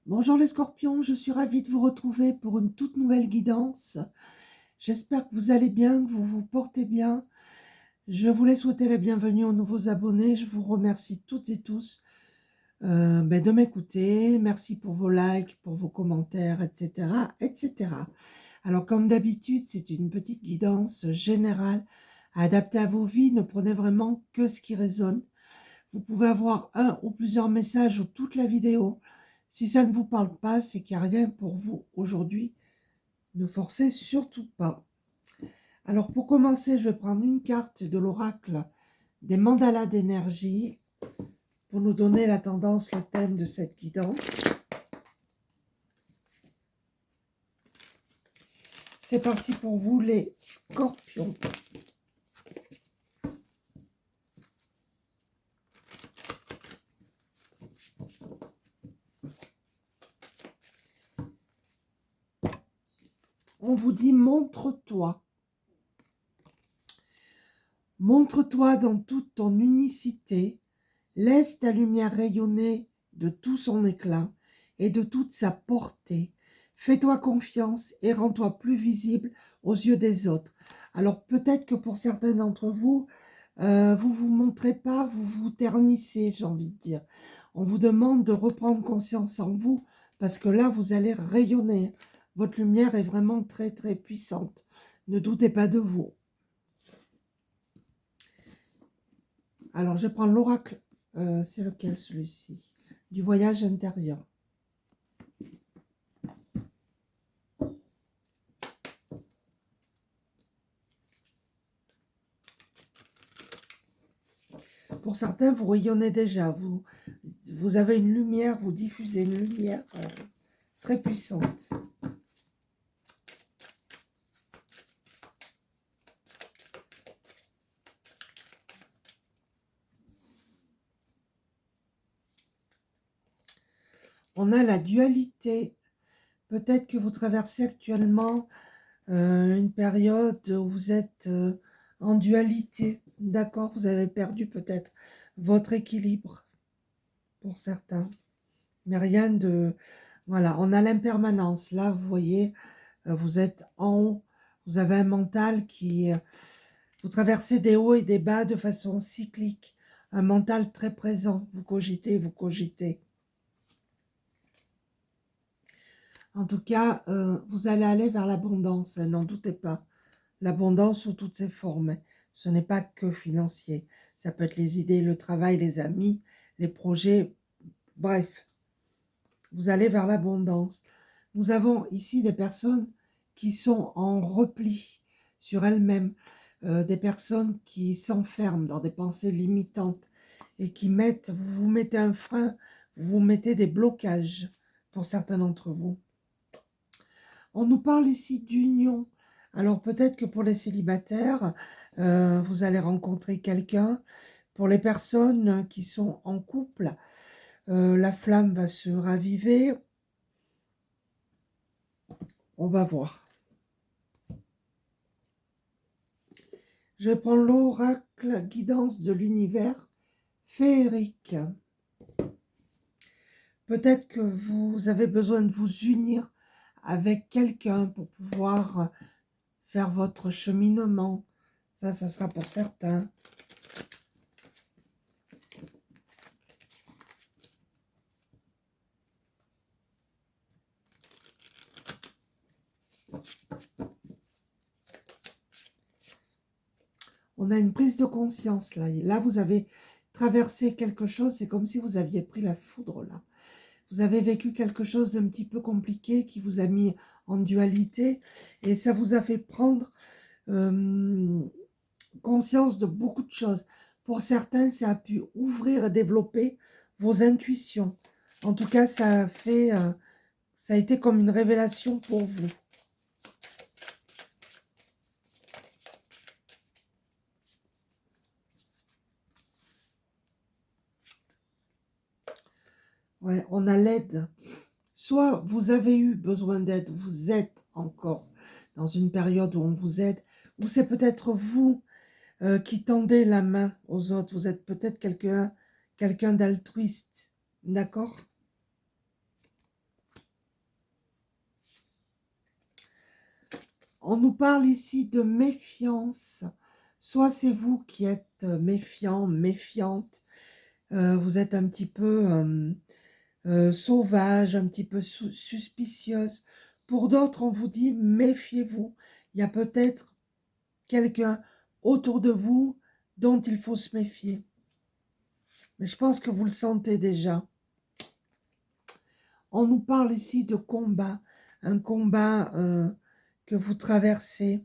Bonjour les scorpions, je suis ravie de vous retrouver pour une toute nouvelle guidance. J'espère que vous allez bien, que vous vous portez bien. Je voulais souhaiter la bienvenue aux nouveaux abonnés. Je vous remercie toutes et tous de m'écouter. Merci pour vos likes, pour vos commentaires, etc., etc. Alors comme d'habitude, c'est une petite guidance générale adaptée à vos vies. Ne prenez vraiment que ce qui résonne. Vous pouvez avoir un ou plusieurs messages ou toute la vidéo. Si ça ne vous parle pas, c'est qu'il n'y a rien pour vous aujourd'hui. Ne forcez surtout pas. Alors pour commencer, je vais prendre une carte de l'oracle des mandalas d'énergie pour nous donner la tendance, le thème de cette guidance. C'est parti pour vous les scorpions. On vous dit montre-toi. Montre-toi dans toute ton unicité. Laisse ta lumière rayonner de tout son éclat et de toute sa portée. Fais-toi confiance et rends-toi plus visible aux yeux des autres. Alors peut-être que pour certains d'entre vous, vous vous montrez pas, vous vous ternissez, j'ai envie de dire. On vous demande de reprendre conscience en vous parce que là, vous allez rayonner. Votre lumière est vraiment très très puissante. Ne doutez pas de vous. Alors, je prends l'oracle. C'est lequel celui-ci? Du voyage intérieur. Pour certains, vous rayonnez déjà. Vous avez une lumière, vous diffusez une lumière très puissante. On a la dualité. Peut-être que vous traversez actuellement une période où vous êtes en dualité. D'accord? Vous avez perdu peut-être votre équilibre pour certains. Mais rien de... Voilà, on a l'impermanence. Là, vous voyez, vous êtes en haut. Vous avez un mental qui... vous traversez des hauts et des bas de façon cyclique. Un mental très présent. Vous cogitez, vous cogitez. En tout cas, vous allez aller vers l'abondance, hein, n'en doutez pas. L'abondance sous toutes ses formes. Ce n'est pas que financier. Ça peut être les idées, le travail, les amis, les projets. Bref, vous allez vers l'abondance. Nous avons ici des personnes qui sont en repli sur elles-mêmes, des personnes qui s'enferment dans des pensées limitantes et qui mettent, vous vous mettez un frein, vous mettez des blocages pour certains d'entre vous. On nous parle ici d'union. Alors peut-être que pour les célibataires, vous allez rencontrer quelqu'un. Pour les personnes qui sont en couple, la flamme va se raviver. On va voir. Je vais prendre l'oracle guidance de l'univers féerique. Peut-être que vous avez besoin de vous unir avec quelqu'un pour pouvoir faire votre cheminement. Ça sera pour certains. On a une prise de conscience là. Là, vous avez traversé quelque chose. C'est comme si vous aviez pris la foudre là. Vous avez vécu quelque chose d'un petit peu compliqué qui vous a mis en dualité. Et ça vous a fait prendre conscience de beaucoup de choses. Pour certains, ça a pu ouvrir et développer vos intuitions. En tout cas, ça a été comme une révélation pour vous. Ouais, on a l'aide. Soit vous avez eu besoin d'aide, vous êtes encore dans une période où on vous aide, ou c'est peut-être vous qui tendez la main aux autres. Vous êtes peut-être quelqu'un d'altruiste, d'accord? On nous parle ici de méfiance. Soit c'est vous qui êtes méfiant, méfiante, vous êtes un petit peu sauvage, un petit peu suspicieuse. Pour d'autres, on vous dit méfiez-vous. Il y a peut-être quelqu'un autour de vous dont il faut se méfier. Mais je pense que vous le sentez déjà. On nous parle ici de combat, un combat que vous traversez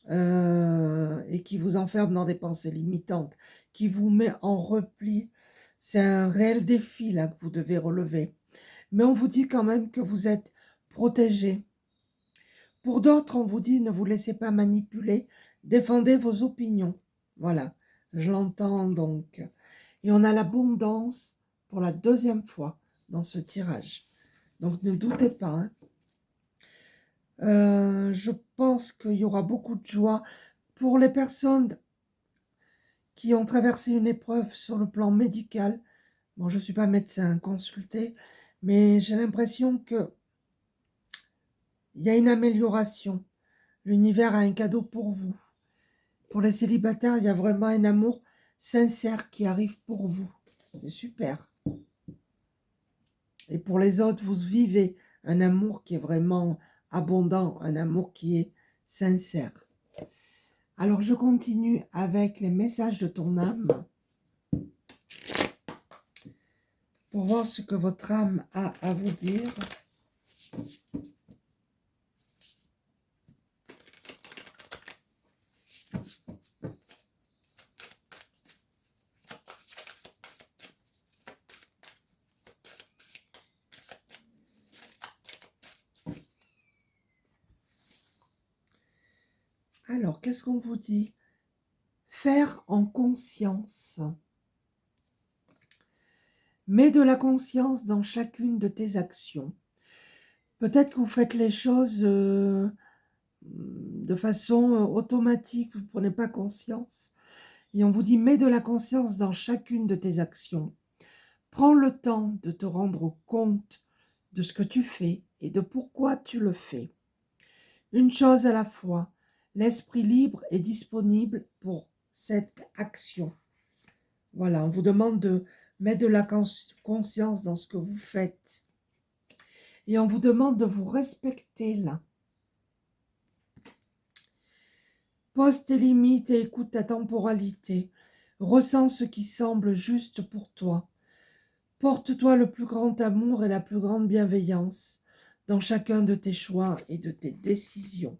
et qui vous enferme dans des pensées limitantes, qui vous met en repli. C'est un réel défi là que vous devez relever. Mais on vous dit quand même que vous êtes protégé. Pour d'autres, on vous dit ne vous laissez pas manipuler, défendez vos opinions. Voilà, je l'entends donc. Et on a l'abondance pour la deuxième fois dans ce tirage. Donc ne doutez pas. Hein. Je pense qu'il y aura beaucoup de joie pour les personnes qui ont traversé une épreuve sur le plan médical. Bon, je ne suis pas médecin consulté, mais j'ai l'impression qu'il y a une amélioration. L'univers a un cadeau pour vous. Pour les célibataires, il y a vraiment un amour sincère qui arrive pour vous. C'est super. Et pour les autres, vous vivez un amour qui est vraiment abondant, un amour qui est sincère. Alors, je continue avec les messages de ton âme pour voir ce que votre âme a à vous dire. Alors, qu'est-ce qu'on vous dit? Faire en conscience. Mets de la conscience dans chacune de tes actions. Peut-être que vous faites les choses de façon automatique, vous ne prenez pas conscience. Et on vous dit, mets de la conscience dans chacune de tes actions. Prends le temps de te rendre compte de ce que tu fais et de pourquoi tu le fais. Une chose à la fois, l'esprit libre est disponible pour cette action. Voilà, on vous demande de mettre de la conscience dans ce que vous faites. Et on vous demande de vous respecter là. Pose tes limites et écoute ta temporalité. Ressens ce qui semble juste pour toi. Porte-toi le plus grand amour et la plus grande bienveillance dans chacun de tes choix et de tes décisions.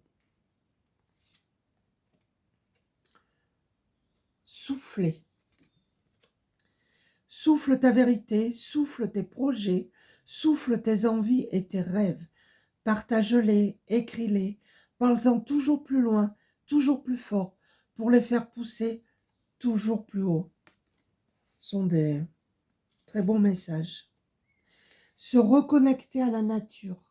Soufflez. Souffle ta vérité, souffle tes projets, souffle tes envies et tes rêves. Partage-les, écris-les, parle-en toujours plus loin, toujours plus fort, pour les faire pousser toujours plus haut. Ce sont des très bons messages. Se reconnecter à la nature.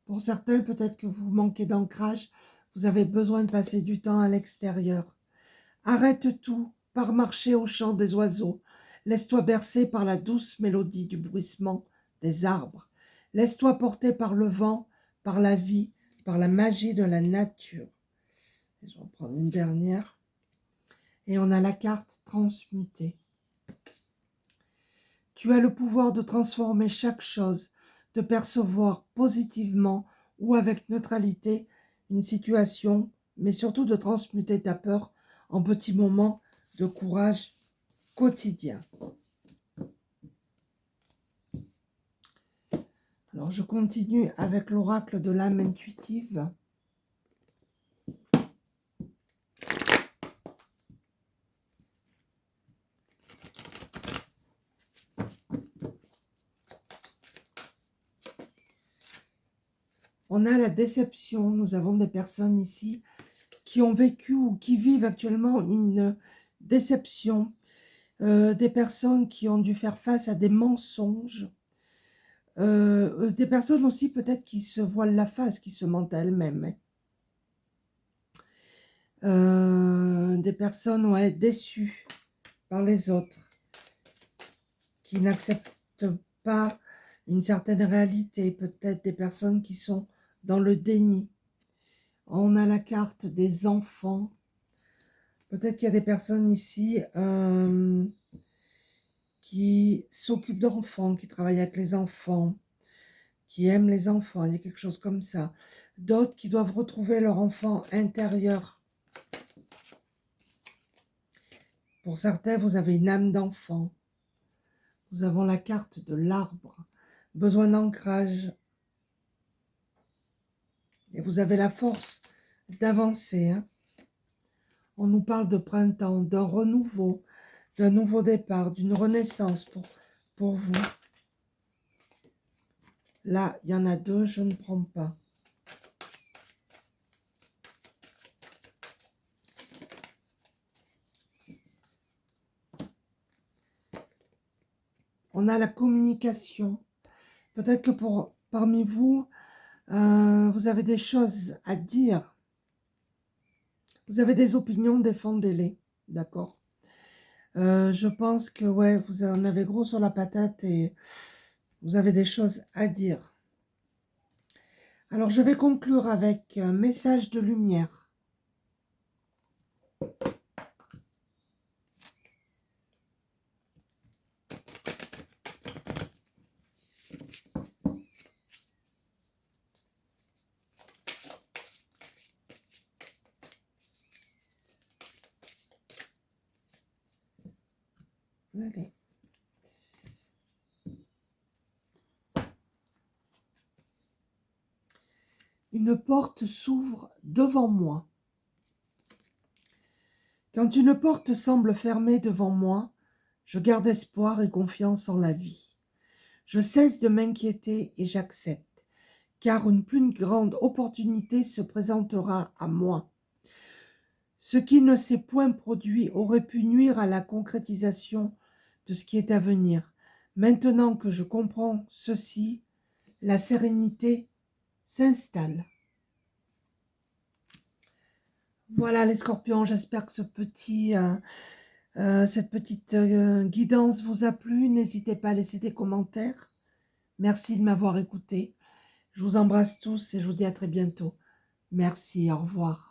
Pour certains, peut-être que vous manquez d'ancrage, vous avez besoin de passer du temps à l'extérieur. Arrête tout, pars marcher au chant des oiseaux. Laisse-toi bercer par la douce mélodie du bruissement des arbres. Laisse-toi porter par le vent, par la vie, par la magie de la nature. Je vais en prendre une dernière. Et on a la carte transmutée. Tu as le pouvoir de transformer chaque chose, de percevoir positivement ou avec neutralité une situation, mais surtout de transmuter ta peur en petits moments de courage quotidien. Alors je continue avec l'oracle de l'âme intuitive. On a la déception. Nous avons des personnes ici qui ont vécu ou qui vivent actuellement une déception. Des personnes qui ont dû faire face à des mensonges. Des personnes aussi peut-être qui se voilent la face, qui se mentent à elles-mêmes. Des personnes ouais, déçues par les autres, qui n'acceptent pas une certaine réalité. Peut-être des personnes qui sont dans le déni. On a la carte des enfants. Peut-être qu'il y a des personnes ici qui s'occupent d'enfants, qui travaillent avec les enfants, qui aiment les enfants. Il y a quelque chose comme ça. D'autres qui doivent retrouver leur enfant intérieur. Pour certains, vous avez une âme d'enfant. Nous avons la carte de l'arbre. Besoin d'ancrage. Et vous avez la force d'avancer. Hein. On nous parle de printemps, d'un renouveau, d'un nouveau départ, d'une renaissance pour vous. Là, il y en a deux, je ne prends pas. On a la communication. Peut-être que parmi vous, vous avez des choses à dire. Vous avez des opinions, défendez-les. D'accord? Je pense que ouais, vous en avez gros sur la patate et vous avez des choses à dire. Alors, je vais conclure avec un message de lumière. Allez. Une porte s'ouvre devant moi. Quand une porte semble fermée devant moi, je garde espoir et confiance en la vie. Je cesse de m'inquiéter et j'accepte, car une plus grande opportunité se présentera à moi. Ce qui ne s'est point produit aurait pu nuire à la concrétisation de ce qui est à venir. Maintenant que je comprends ceci, la sérénité s'installe. Voilà les scorpions, j'espère que cette petite guidance vous a plu. N'hésitez pas à laisser des commentaires. Merci de m'avoir écouté. Je vous embrasse tous et je vous dis à très bientôt. Merci, au revoir.